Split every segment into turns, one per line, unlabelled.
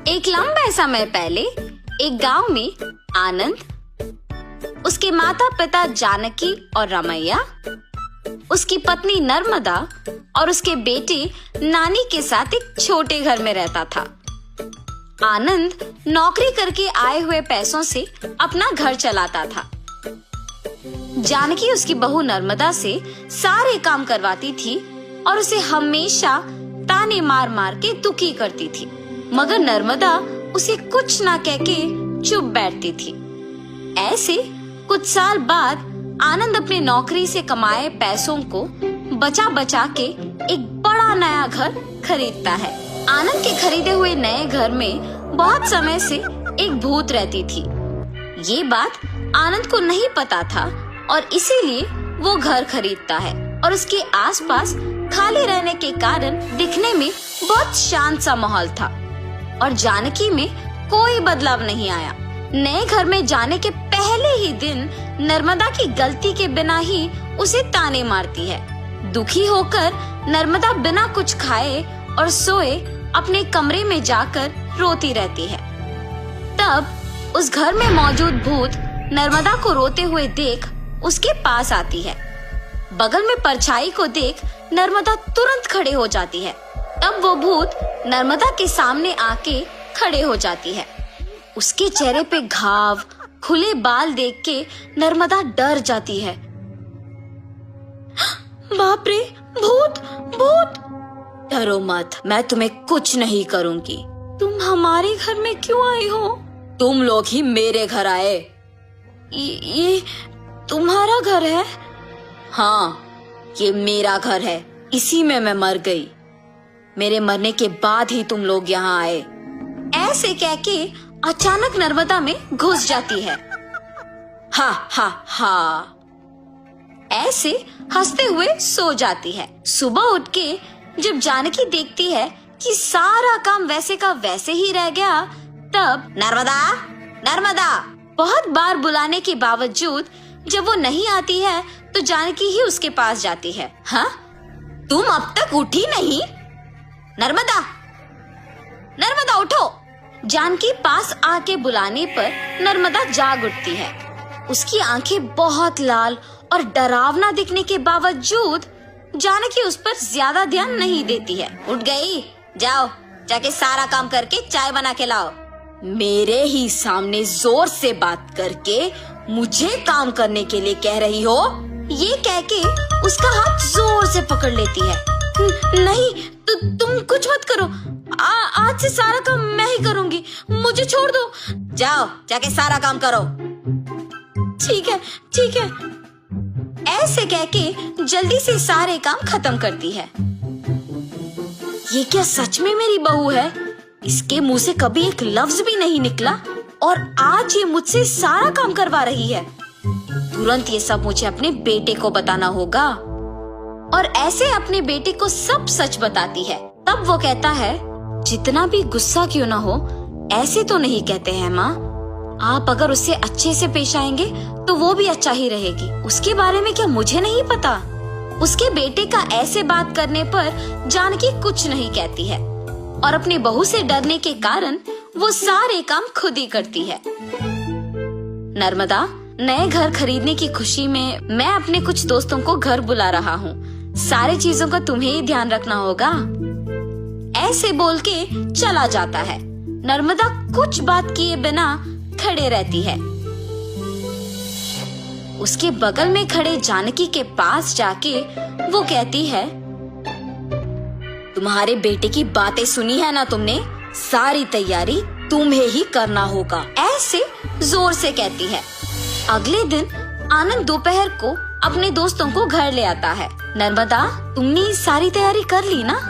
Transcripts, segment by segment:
एक लंबे समय पहले एक गांव में आनंद, उसके माता पिता जानकी और रमैया, उसकी पत्नी नर्मदा और उसके बेटे नानी के साथ एक छोटे घर में रहता था। आनंद नौकरी करके आए हुए पैसों से अपना घर चलाता था। जानकी उसकी बहू नर्मदा से सारे काम करवाती थी और उसे हमेशा ताने मार मार के दुखी करती थी, मगर नर्मदा उसे कुछ ना कह के चुप बैठती थी। ऐसे कुछ साल बाद आनंद अपने नौकरी से कमाए पैसों को बचा बचा के एक बड़ा नया घर खरीदता है। आनंद के खरीदे हुए नए घर में बहुत समय से एक भूत रहती थी। ये बात आनंद को नहीं पता था और इसीलिए वो घर खरीदता है और उसके आसपास खाली रहने के कारण दिखने में बहुत शांत सा माहौल था और जानकी में कोई बदलाव नहीं आया। नए घर में जाने के पहले ही दिन नर्मदा की गलती के बिना ही उसे ताने मारती है। दुखी होकर नर्मदा बिना कुछ खाए और सोए अपने कमरे में जाकर रोती रहती है। तब उस घर में मौजूद भूत नर्मदा को रोते हुए देख उसके पास आती है। बगल में परछाई को देख नर्मदा तुरंत खड़े हो जाती है। तब वो भूत नर्मदा के सामने आके खड़े हो जाती है। उसके चेहरे पे घाव, खुले बाल देख के नर्मदा डर जाती है। बाप रे, भूत भूत! डरो मत, मैं तुम्हें कुछ नहीं करूंगी। तुम हमारे घर में क्यों आई हो? तुम लोग ही मेरे घर आए। ये तुम्हारा घर है? हाँ, ये मेरा घर है। इसी में मैं मर गई। मेरे मरने के बाद ही तुम लोग यहाँ आए। ऐसे कह के अचानक नर्मदा में घुस जाती है। हा हा हा, ऐसे हंसते हुए सो जाती है। सुबह उठ के जब जानकी देखती है कि सारा काम वैसे का वैसे ही रह गया, तब नर्मदा नर्मदा बहुत बार बुलाने के बावजूद जब वो नहीं आती है तो जानकी ही उसके पास जाती है। हाँ, तुम अब तक उठी नहीं? नर्मदा नर्मदा उठो! जानकी पास आके बुलाने पर नर्मदा जाग उठती है। उसकी आंखें बहुत लाल और डरावना दिखने के बावजूद जानकी उस पर ज्यादा ध्यान नहीं देती है। उठ गई? जाओ, जाके सारा काम करके चाय बना के लाओ। मेरे ही सामने जोर से बात करके मुझे काम करने के लिए कह रही हो? ये कह के उसका हाथ जोर से पकड़ लेती है। नहीं, तुम कुछ मत करो। आज से सारा काम मैं ही करूंगी, मुझे छोड़ दो। जाओ, जाके सारा काम करो। ठीक है, ठीक है। ऐसे कह के जल्दी से सारे काम खत्म करती है। ये क्या सच में मेरी बहू है? इसके मुंह से कभी एक लफ्ज भी नहीं निकला और आज ये मुझसे सारा काम करवा रही है। तुरंत ये सब मुझे अपने बेटे को बताना होगा। और ऐसे अपने बेटे को सब सच बताती है। तब वो कहता है, जितना भी गुस्सा क्यों ना हो, ऐसे तो नहीं कहते हैं माँ। आप अगर उससे अच्छे से पेश आएंगे तो वो भी अच्छा ही रहेगी। उसके बारे में क्या मुझे नहीं पता? उसके बेटे का ऐसे बात करने पर जानकी कुछ नहीं कहती है और अपनी बहू से डरने के कारण वो सारे काम खुद ही करती है। नर्मदा, नए घर खरीदने की खुशी में मैं अपने कुछ दोस्तों को घर बुला रहा हूँ। सारी चीजों का तुम्हें ही ध्यान रखना होगा। ऐसे बोल के चला जाता है। नर्मदा कुछ बात किए बिना खड़े रहती है। उसके बगल में खड़े जानकी के पास जाके वो कहती है, तुम्हारे बेटे की बातें सुनी है ना तुमने? सारी तैयारी तुम्हें ही करना होगा। ऐसे जोर से कहती है। अगले दिन आनंद दोपहर को अपने दोस्तों को घर ले आता है। नर्मदा, तुमने सारी तैयारी कर ली ना?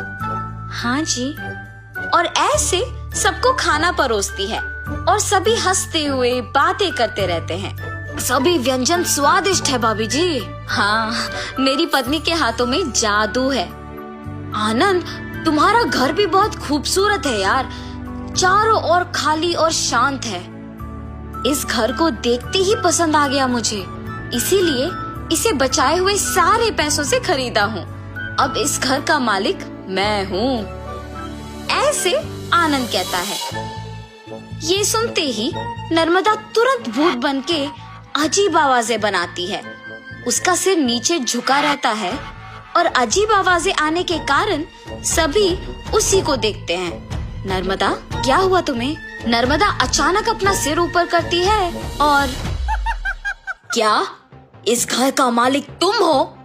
हाँ जी। और ऐसे सबको खाना परोसती है और सभी हंसते हुए बातें करते रहते हैं। सभी व्यंजन स्वादिष्ट है भाभी जी। हाँ, मेरी पत्नी के हाथों में जादू है। आनंद, तुम्हारा घर भी बहुत खूबसूरत है यार। चारों ओर खाली और शांत है। इस घर को देखते ही पसंद आ गया मुझे, इसीलिए इसे बचाए हुए सारे पैसों से खरीदा हूँ। अब इस घर का मालिक मैं हूँ। ऐसे आनंद कहता है। ये सुनते ही नर्मदा तुरंत भूत बनके अजीब आवाजें बनाती है। उसका सिर नीचे झुका रहता है और अजीब आवाजें आने के कारण सभी उसी को देखते हैं। नर्मदा, क्या हुआ तुम्हें? नर्मदा अचानक अपना सिर ऊपर करती है और क्या इस घर का मालिक तुम हो?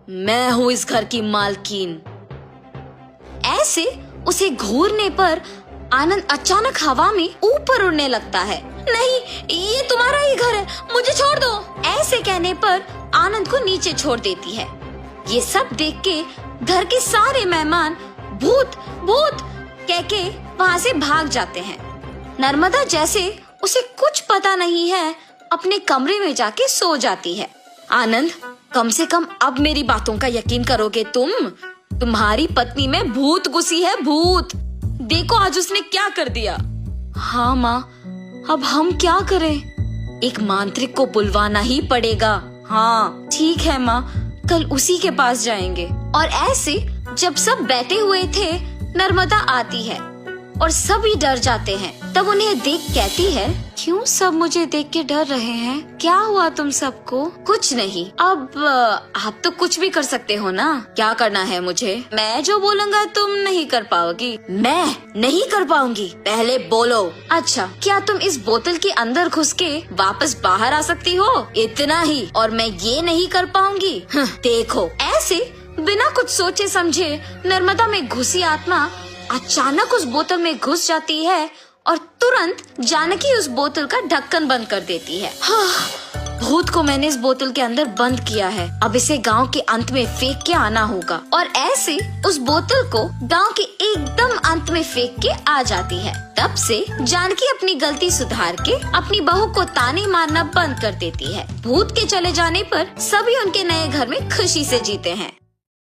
मैं हूँ इस घर की मालकिन। ऐसे उसे घूरने पर आनंद अचानक हवा में ऊपर उड़ने लगता है। नहीं, ये तुम्हारा ही घर है, मुझे छोड़ दो। ऐसे कहने पर आनंद को नीचे छोड़ देती है। ये सब देख के घर के सारे मेहमान भूत भूत कह के वहाँ से भाग जाते हैं। नर्मदा जैसे उसे कुछ पता नहीं है अपने कमरे में जाके सो जाती है। आनंद, कम से कम अब मेरी बातों का यकीन करोगे तुम? तुम्हारी पत्नी में भूत घुसी है, भूत। देखो आज उसने क्या कर दिया। हाँ माँ, अब हम क्या करें? एक मांत्रिक को बुलवाना ही पड़ेगा। हाँ ठीक है माँ, कल उसी के पास जाएंगे। और ऐसे जब सब बैठे हुए थे, नर्मदा आती है और सभी डर जाते हैं। तब उन्हें देख कहती है, क्यों सब मुझे देख के डर रहे हैं? क्या हुआ तुम सबको? कुछ नहीं, अब आप तो कुछ भी कर सकते हो ना। क्या करना है मुझे? मैं जो बोलूँगा तुम नहीं कर पाओगी। मैं नहीं कर पाऊंगी? पहले बोलो। अच्छा, क्या तुम इस बोतल के अंदर घुस के वापस बाहर आ सकती हो? इतना ही, और मैं ये नहीं कर पाऊंगी? देखो। ऐसे बिना कुछ सोचे समझे नर्मदा में घुसी आत्मा अचानक उस बोतल में घुस जाती है और तुरंत जानकी उस बोतल का ढक्कन बंद कर देती है। भूत को मैंने इस बोतल के अंदर बंद किया है, अब इसे गांव के अंत में फेंक के आना होगा। और ऐसे उस बोतल को गांव के एकदम अंत में फेंक के आ जाती है। तब से जानकी अपनी गलती सुधार के अपनी बहू को ताने मारना बंद कर देती है। भूत के चले जाने पर सभी उनके नए घर में खुशी से जीते हैं।